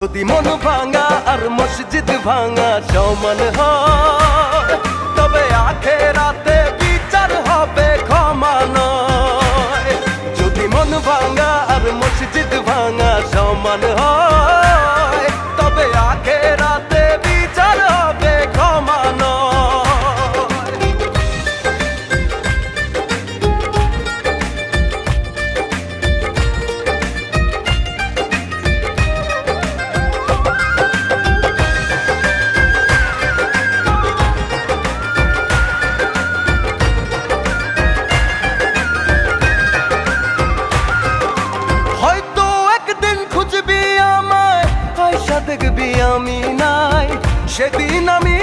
যদি মন ভাঙা আর মসজিদ ভাঙা সমান হয়, তবে আখেরাতে বিচার হবে ক্ষমা নয়। যদি মন ভাঙা আর মসজিদ ভাঙা সমান হয়, তবে আখেরাতে বিচার হবে ক্ষমা নয়। দেখবি আমি নাই, সেদিন আমি